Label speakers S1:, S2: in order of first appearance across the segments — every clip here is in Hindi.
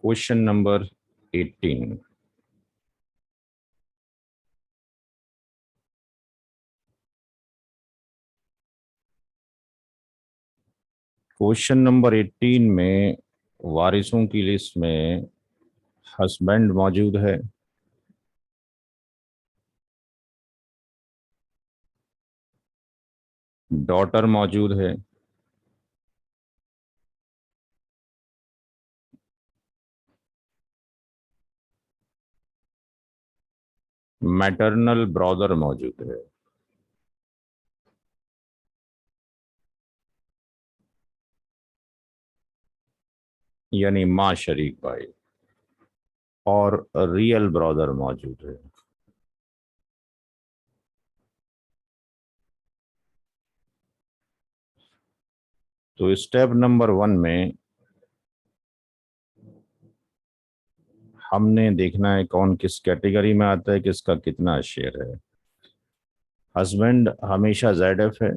S1: Question number 18। क्वेश्चन नंबर 18 में वारिसों की लिस्ट में हस्बैंड मौजूद है, डॉटर मौजूद है, मैटरनल ब्रदर मौजूद है। यानी माँ शरीक भाई, और रियल ब्रदर मौजूद है। तो स्टेप नंबर 1 में हमने देखना है कौन किस कैटेगरी में आता है, किसका कितना शेयर है। हस्बैंड हमेशा ZF है,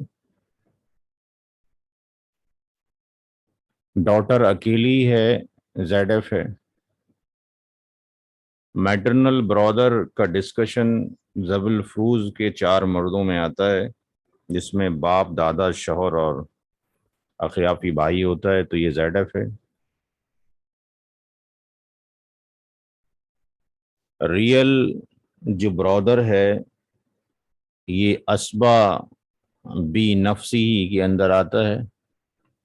S1: डॉटर अकेली है, ZF है। मैटरनल ब्रदर का डिस्कशन जबल फ्रूज के 4 मर्दों में आता है, जिसमें बाप, दादा, शौहर और अखियाफी भाई होता है, तो ये ZF है। रियल जो ब्रदर है ये असबा बी नफसी ही के अंदर आता है।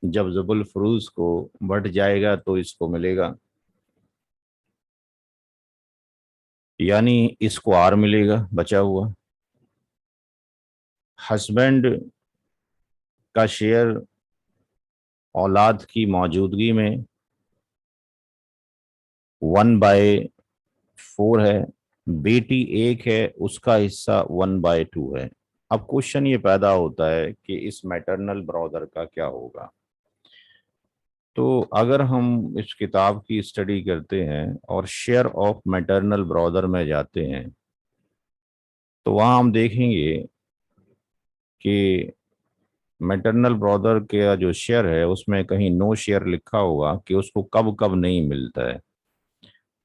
S1: जब जबुल फरूज को बढ़ जाएगा तो इसको मिलेगा, यानी इसको आर मिलेगा बचा हुआ। हस्बैंड का शेयर औलाद की मौजूदगी में 1/4 है, बेटी एक है, उसका हिस्सा 1/2 है। अब क्वेश्चन ये पैदा होता है कि इस मैटरनल ब्रदर का क्या होगा। तो अगर हम इस किताब की स्टडी करते हैं और शेयर ऑफ मैटरनल ब्रदर में जाते हैं, तो वहाँ हम देखेंगे कि मैटरनल ब्रदर का जो शेयर है उसमें कहीं नो शेयर लिखा होगा कि उसको कब कब नहीं मिलता है।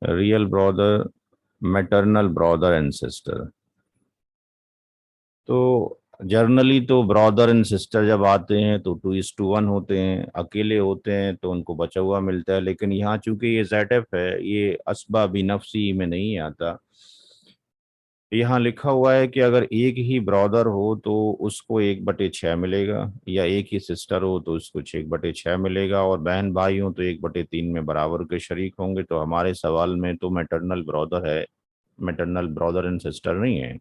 S1: Real brother, maternal brother and sister. तो जर्नली तो ब्रदर एंड सिस्टर जब आते हैं तो 2:1 होते हैं, अकेले होते हैं तो उनको बचा हुआ मिलता है। लेकिन यहाँ चूंकि ये ZF है, ये असबा भी नफसी में नहीं आता। यहाँ लिखा हुआ है कि अगर एक ही ब्रदर हो तो उसको 1/6 मिलेगा, या एक ही सिस्टर हो तो उसको 1/6 मिलेगा, और बहन भाई हो तो 1/3 में बराबर के शरीक होंगे। तो हमारे सवाल में तो मैटरनल ब्रदर है, मैटरनल ब्रदर एंड सिस्टर नहीं है,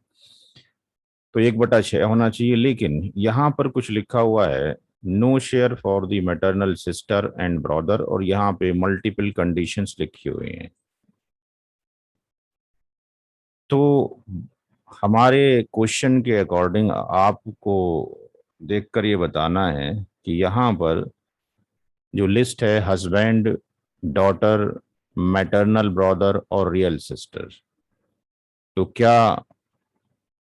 S1: तो 1/6 होना चाहिए। लेकिन यहाँ पर कुछ लिखा हुआ है, no share for the maternal sister and brother, और यहाँ पे मल्टीपल कंडीशंस लिखी हुई हैं। तो हमारे क्वेश्चन के अकॉर्डिंग आपको देखकर ये बताना है कि यहाँ पर जो लिस्ट है, हस्बैंड, डॉटर, मैटरनल ब्रदर और रियल सिस्टर, तो क्या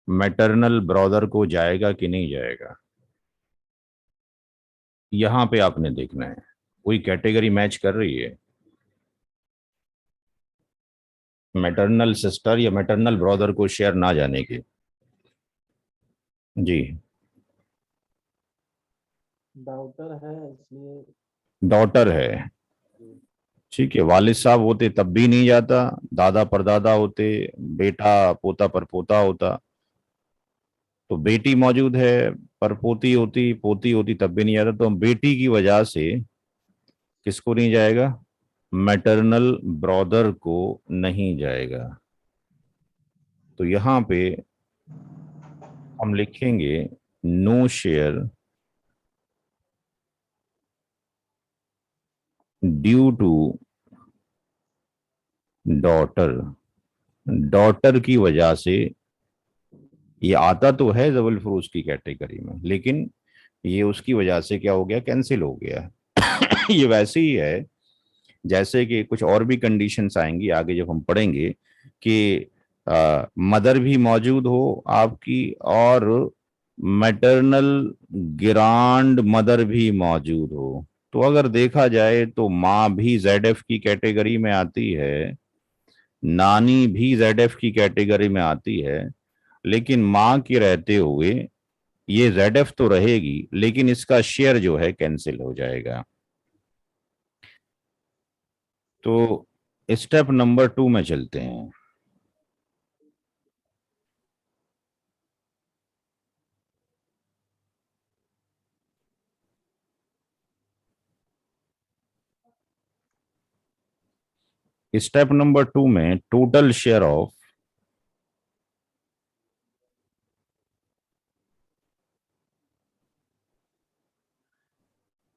S1: मैटरनल ब्रदर को जाएगा कि नहीं जाएगा, यहाँ पे आपने देखना है। कोई कैटेगरी मैच कर रही है, मैटरनल सिस्टर या मैटरनल ब्रदर को शेयर ना जाने की। जी,
S2: डॉटर है इसलिए।
S1: डॉटर है, ठीक है। वालिद साहब होते तब भी नहीं जाता, दादा परदादा होते, बेटा पोता परपोता होता। तो बेटी मौजूद है, परपोती होती, पोती होती, तब भी नहीं जाता। तो बेटी की वजह से किसको नहीं जाएगा, मैटरनल ब्रदर को नहीं जाएगा। तो यहाँ पे हम लिखेंगे no share due to daughter. Daughter की वजह से ये आता तो है जबल फरूज की कैटेगरी में, लेकिन ये उसकी वजह से क्या हो गया, कैंसिल हो गया। ये वैसे ही है जैसे कि कुछ और भी कंडीशंस आएंगी आगे जब हम पढ़ेंगे कि मदर भी मौजूद हो आपकी, और मैटरनल ग्रांड मदर भी मौजूद हो। तो अगर देखा जाए तो माँ भी ZF की कैटेगरी में आती है, नानी भी ZF की कैटेगरी में आती है, लेकिन माँ के रहते हुए ये ZF तो रहेगी, लेकिन इसका शेयर जो है कैंसिल हो जाएगा। तो स्टेप नंबर 2 में चलते हैं। स्टेप नंबर 2 में total share of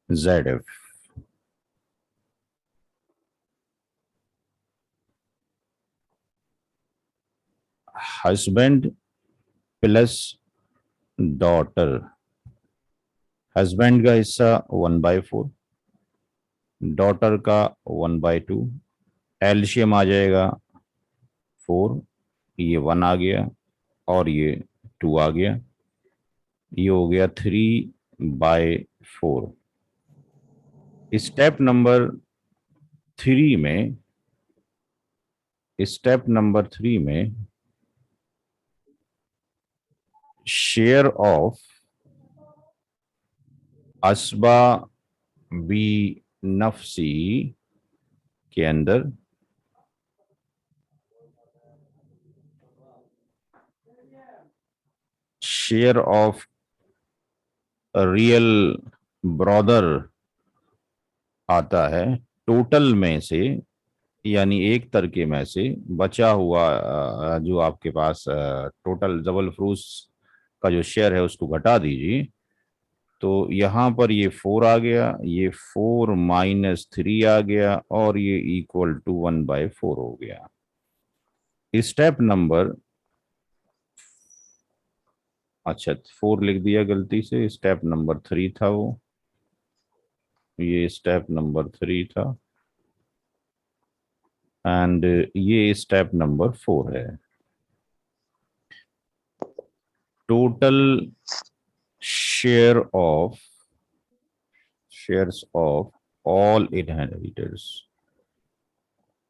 S1: ZF, husband plus daughter, husband का हिस्सा 1/4, डॉटर का 1/2, एलसीएम आ जाएगा 4, ये 1 आ गया और ये 2 आ गया, ये हो गया 3/4। स्टेप नंबर 3 में, स्टेप नंबर 3 में शेयर ऑफ असबा बी नफसी के अंदर शेयर ऑफ रियल ब्रदर आता है। टोटल में से, यानी एक तरके में से बचा हुआ जो आपके पास टोटल जबल फ्रूस का जो शेयर है उसको घटा दीजिए। तो यहाँ पर ये 4 आ गया, ये 4 - 3 आ गया और ये इक्वल टू 1/4 हो गया। स्टेप नंबर, अच्छा 4 लिख दिया गलती से, स्टेप नंबर 3 था वो, ये स्टेप नंबर 3 था एंड ये स्टेप नंबर 4 है। Total share of, shares of all inheritors,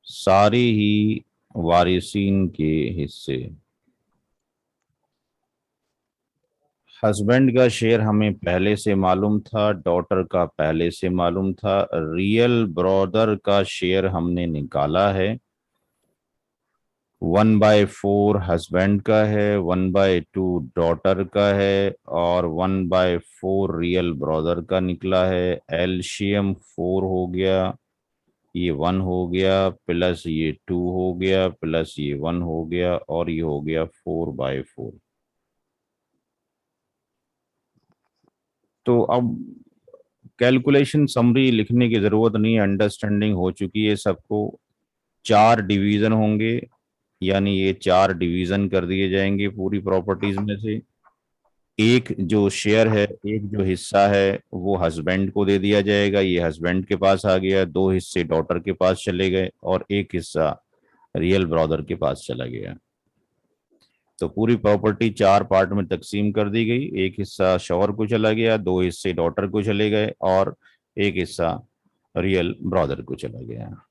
S1: सारे ही वारिसीन के हिस्से। हस्बैंड का शेयर हमें पहले से मालूम था, डॉटर का पहले से मालूम था, रियल ब्रदर का शेयर हमने निकाला है। 1/4 हस्बैंड का है, 1/2 डॉटर का है और 1/4 रियल ब्रदर का निकला है। एलसीएम 4 हो गया, ये 1 हो गया, प्लस ये 2 हो गया, प्लस ये 1 हो गया और ये हो गया 4/4। तो अब कैलकुलेशन समरी लिखने की जरूरत नहीं है, अंडरस्टैंडिंग हो चुकी है सबको। 4 डिवीजन होंगे, यानी ये 4 डिवीजन कर दिए जाएंगे पूरी प्रॉपर्टीज में से। एक जो शेयर है, एक जो हिस्सा है वो हस्बैंड को दे दिया जाएगा, ये हस्बैंड के पास आ गया। 2 हिस्से डॉटर के पास चले गए और एक हिस्सा रियल ब्रदर के पास चला गया। तो पूरी प्रॉपर्टी 4 पार्ट में तकसीम कर दी गई। एक हिस्सा शौहर को चला गया, 2 हिस्से डॉटर को चले गए और एक हिस्सा रियल ब्रदर को चला गया।